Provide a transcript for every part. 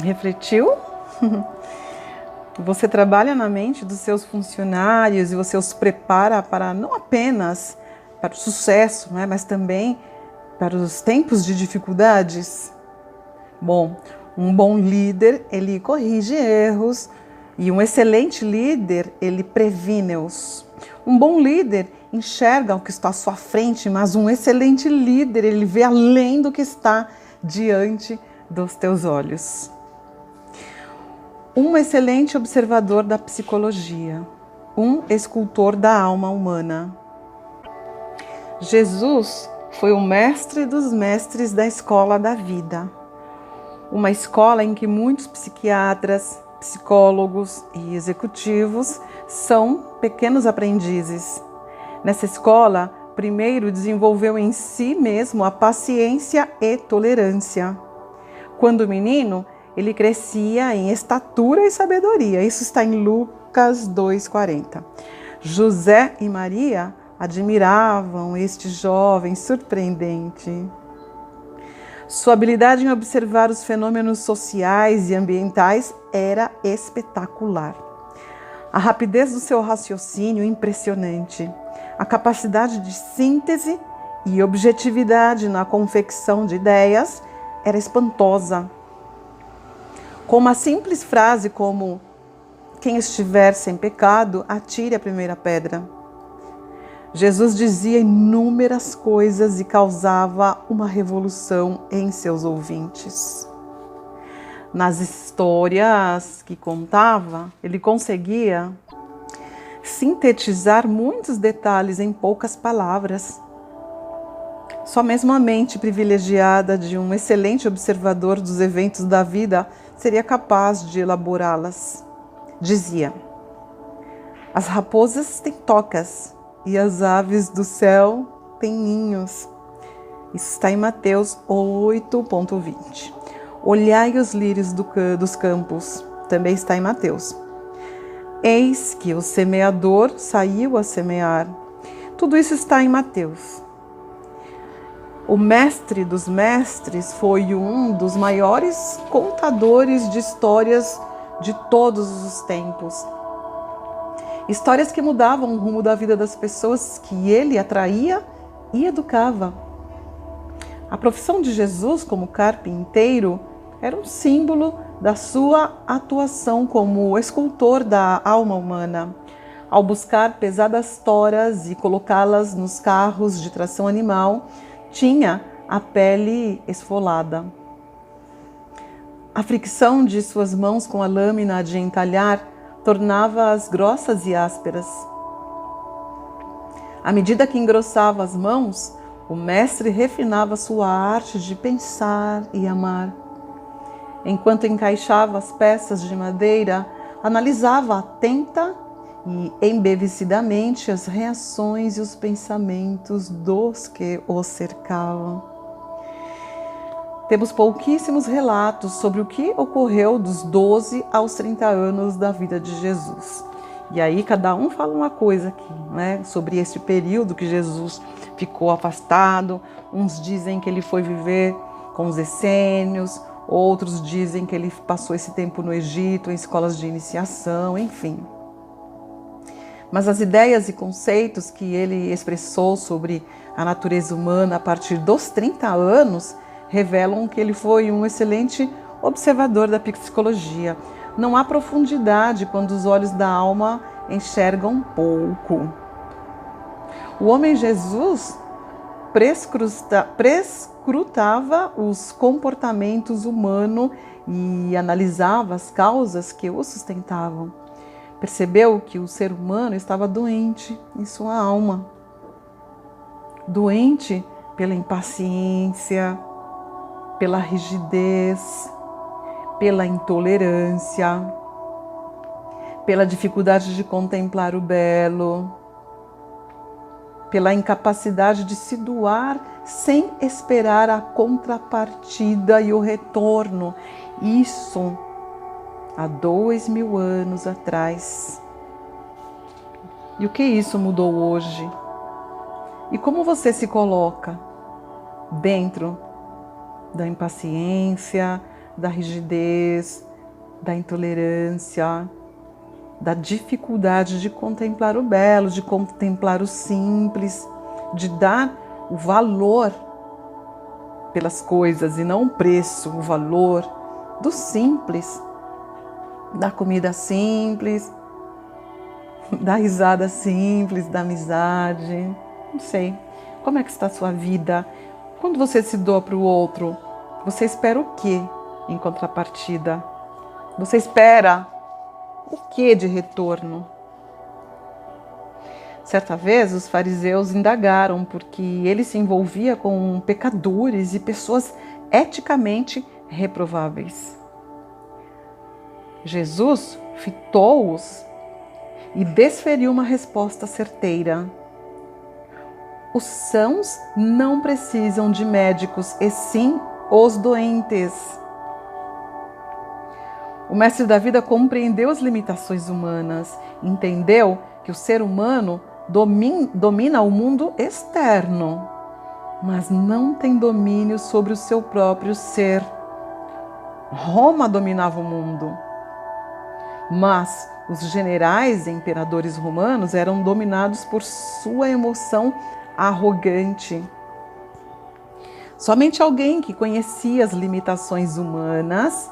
Refletiu? Você trabalha na mente dos seus funcionários e você os prepara para não apenas para o sucesso, né, mas também para os tempos de dificuldades? Bom, um bom líder, ele corrige erros e um excelente líder, ele previne-os. Um bom líder enxerga o que está à sua frente, mas um excelente líder, ele vê além do que está diante dos teus olhos. Um excelente observador da psicologia, um escultor da alma humana. Jesus foi o mestre dos mestres da escola da vida. Uma escola em que muitos psiquiatras, psicólogos e executivos são pequenos aprendizes. Nessa escola, primeiro desenvolveu em si mesmo a paciência e tolerância. Quando menino, ele crescia em estatura e sabedoria. Isso está em Lucas 2,40. José e Maria admiravam este jovem surpreendente. Sua habilidade em observar os fenômenos sociais e ambientais era espetacular. A rapidez do seu raciocínio impressionante. A capacidade de síntese e objetividade na confecção de ideias era espantosa. Com uma simples frase como "Quem estiver sem pecado, atire a primeira pedra". Jesus dizia inúmeras coisas e causava uma revolução em seus ouvintes. Nas histórias que contava, ele conseguia sintetizar muitos detalhes em poucas palavras. Só mesmo a mente privilegiada de um excelente observador dos eventos da vida seria capaz de elaborá-las. Dizia: as raposas têm tocas e as aves do céu têm ninhos. Isso está em Mateus 8,20. Olhai os lírios dos campos, também está em Mateus. Eis que o semeador saiu a semear. Tudo isso está em Mateus. O mestre dos mestres foi um dos maiores contadores de histórias de todos os tempos. Histórias que mudavam o rumo da vida das pessoas que ele atraía e educava. A profissão de Jesus como carpinteiro era um símbolo da sua atuação como escultor da alma humana, ao buscar pesadas toras e colocá-las nos carros de tração animal, tinha a pele esfolada. A fricção de suas mãos com a lâmina de entalhar tornava-as grossas e ásperas. À medida que engrossava as mãos, o mestre refinava sua arte de pensar e amar. Enquanto encaixava as peças de madeira, analisava atenta e embevecidamente as reações e os pensamentos dos que o cercavam. Temos pouquíssimos relatos sobre o que ocorreu dos 12 aos 30 anos da vida de Jesus. E aí cada um fala uma coisa aqui, né? Sobre esse período que Jesus ficou afastado. Uns dizem que ele foi viver com os essênios, outros dizem que ele passou esse tempo no Egito, em escolas de iniciação, enfim. Mas as ideias e conceitos que ele expressou sobre a natureza humana a partir dos 30 anos revelam que ele foi um excelente observador da psicologia. Não há profundidade quando os olhos da alma enxergam pouco. O homem Jesus prescrutava os comportamentos humanos e analisava as causas que o sustentavam. Percebeu que o ser humano estava doente em sua alma. Doente pela impaciência, pela rigidez, pela intolerância, pela dificuldade de contemplar o belo, pela incapacidade de se doar sem esperar a contrapartida e o retorno. Isso há 2000 anos atrás. E o que isso mudou hoje? E como você se coloca dentro da impaciência, da rigidez, da intolerância, da dificuldade de contemplar o belo, de contemplar o simples, de dar o valor pelas coisas e não o preço, o valor do simples, da comida simples, da risada simples, da amizade. Não sei, como é que está a sua vida? Quando você se doa para o outro, você espera o quê em contrapartida? Você espera o que de retorno? Certa vez, os fariseus indagaram porque ele se envolvia com pecadores e pessoas eticamente reprováveis. Jesus fitou-os e desferiu uma resposta certeira. Os sãos não precisam de médicos, e sim os doentes. O mestre da vida compreendeu as limitações humanas, entendeu que o ser humano domina o mundo externo, mas não tem domínio sobre o seu próprio ser. Roma dominava o mundo, mas os generais e imperadores romanos eram dominados por sua emoção arrogante. Somente alguém que conhecia as limitações humanas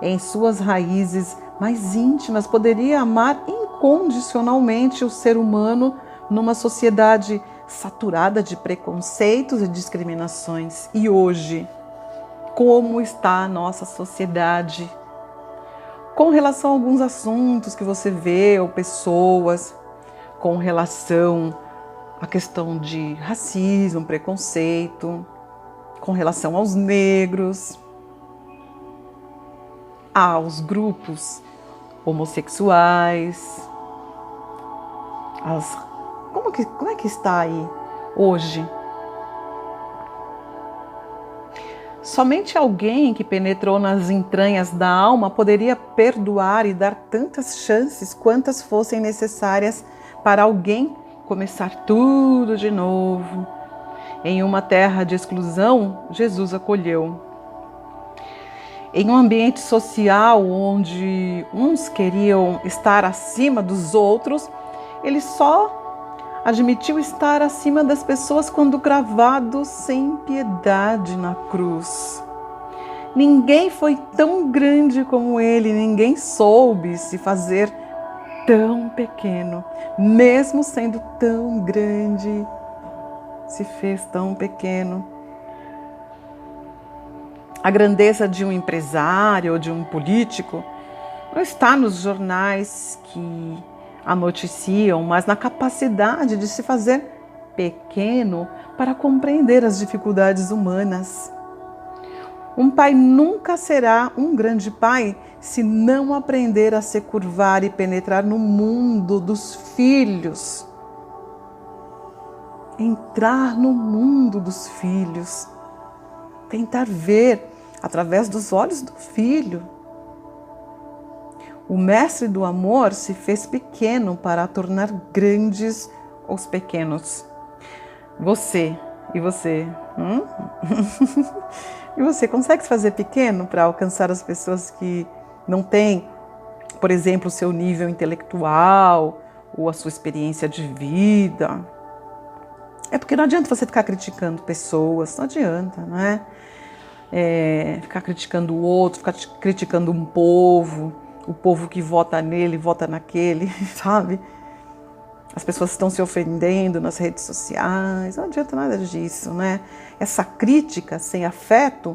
em suas raízes mais íntimas poderia amar incondicionalmente o ser humano numa sociedade saturada de preconceitos e discriminações. E hoje, como está a nossa sociedade? Com relação a alguns assuntos que você vê, ou pessoas, com relação à questão de racismo, preconceito, com relação aos negros, aos grupos homossexuais, como é que está aí hoje? Somente alguém que penetrou nas entranhas da alma poderia perdoar e dar tantas chances quantas fossem necessárias para alguém começar tudo de novo. Em uma terra de exclusão, Jesus acolheu. Em um ambiente social onde uns queriam estar acima dos outros, ele só admitiu estar acima das pessoas quando cravado sem piedade na cruz. Ninguém foi tão grande como ele, ninguém soube se fazer tão pequeno. Mesmo sendo tão grande, se fez tão pequeno. A grandeza de um empresário ou de um político não está nos jornais que a noticiam, mas na capacidade de se fazer pequeno para compreender as dificuldades humanas. Um pai nunca será um grande pai se não aprender a se curvar e penetrar no mundo dos filhos. Entrar no mundo dos filhos. Tentar ver através dos olhos do filho. O mestre do amor se fez pequeno para tornar grandes os pequenos. Você. E você consegue se fazer pequeno para alcançar as pessoas que não têm, por exemplo, o seu nível intelectual ou a sua experiência de vida? É porque não adianta você ficar criticando pessoas, não adianta, não é? Ficar criticando o outro, ficar criticando um povo, o povo que vota nele, vota naquele, sabe? As pessoas estão se ofendendo nas redes sociais, não adianta nada disso, né? Essa crítica sem afeto,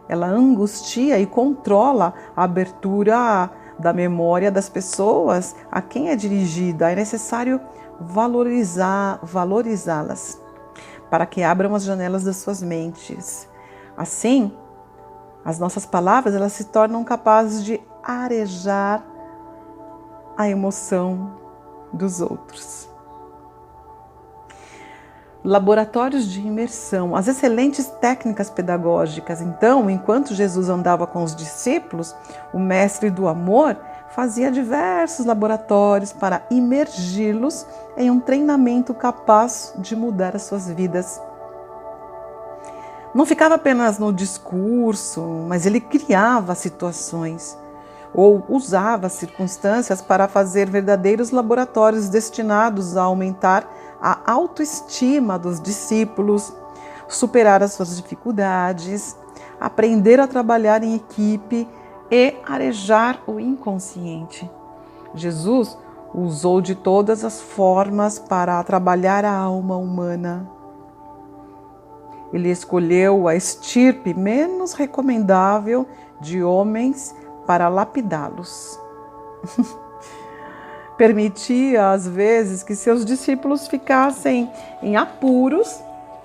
ela angustia e controla a abertura da memória das pessoas a quem é dirigida. É necessário valorizá-las para que abram as janelas das suas mentes. Assim, as nossas palavras elas se tornam capazes de arejar a emoção dos outros. Laboratórios de imersão, as excelentes técnicas pedagógicas. Então, enquanto Jesus andava com os discípulos, o mestre do amor fazia diversos laboratórios para imergi-los em um treinamento capaz de mudar as suas vidas. Não ficava apenas no discurso, mas ele criava situações ou usava circunstâncias para fazer verdadeiros laboratórios destinados a aumentar a autoestima dos discípulos, superar as suas dificuldades, aprender a trabalhar em equipe e arejar o inconsciente. Jesus usou de todas as formas para trabalhar a alma humana. Ele escolheu a estirpe menos recomendável de homens para lapidá-los. Permitia, às vezes, que seus discípulos ficassem em apuros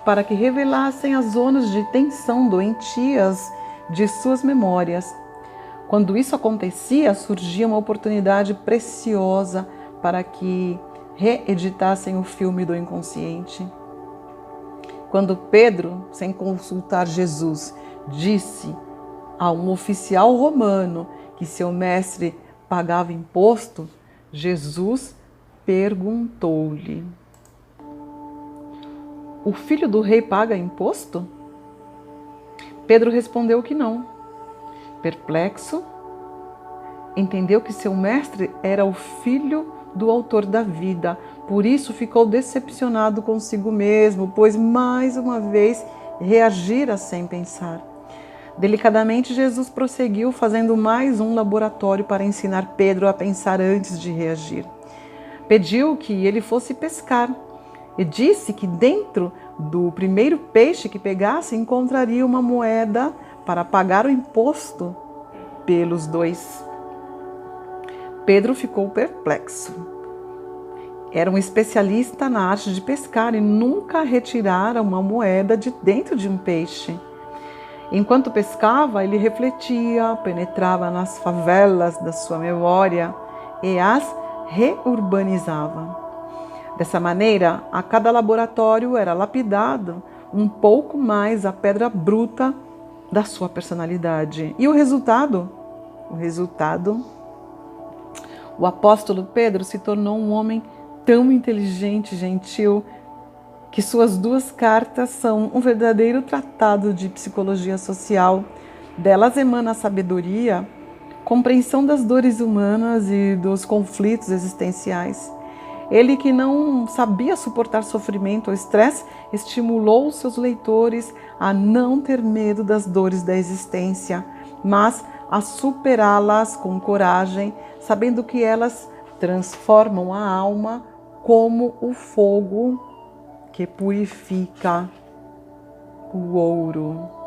para que revelassem as zonas de tensão doentias de suas memórias. Quando isso acontecia, surgia uma oportunidade preciosa para que reeditassem o filme do inconsciente. Quando Pedro, sem consultar Jesus, disse a um oficial romano que seu mestre pagava imposto, Jesus perguntou-lhe: "O filho do rei paga imposto?" Pedro respondeu que não. Perplexo, entendeu que seu mestre era o filho do autor da vida. Por isso ficou decepcionado consigo mesmo, pois mais uma vez reagira sem pensar. Delicadamente, Jesus prosseguiu, fazendo mais um laboratório para ensinar Pedro a pensar antes de reagir. Pediu que ele fosse pescar e disse que dentro do primeiro peixe que pegasse encontraria uma moeda para pagar o imposto pelos dois. Pedro ficou perplexo. Era um especialista na arte de pescar e nunca retirara uma moeda de dentro de um peixe. Enquanto pescava, ele refletia, penetrava nas favelas da sua memória e as reurbanizava. Dessa maneira, a cada laboratório era lapidado um pouco mais a pedra bruta da sua personalidade. E o resultado? O apóstolo Pedro se tornou um homem tão inteligente e gentil que suas 2 cartas são um verdadeiro tratado de psicologia social. Delas emana a sabedoria, compreensão das dores humanas e dos conflitos existenciais. Ele, que não sabia suportar sofrimento ou estresse, estimulou seus leitores a não ter medo das dores da existência, mas a superá-las com coragem, sabendo que elas transformam a alma como o fogo que purifica o ouro.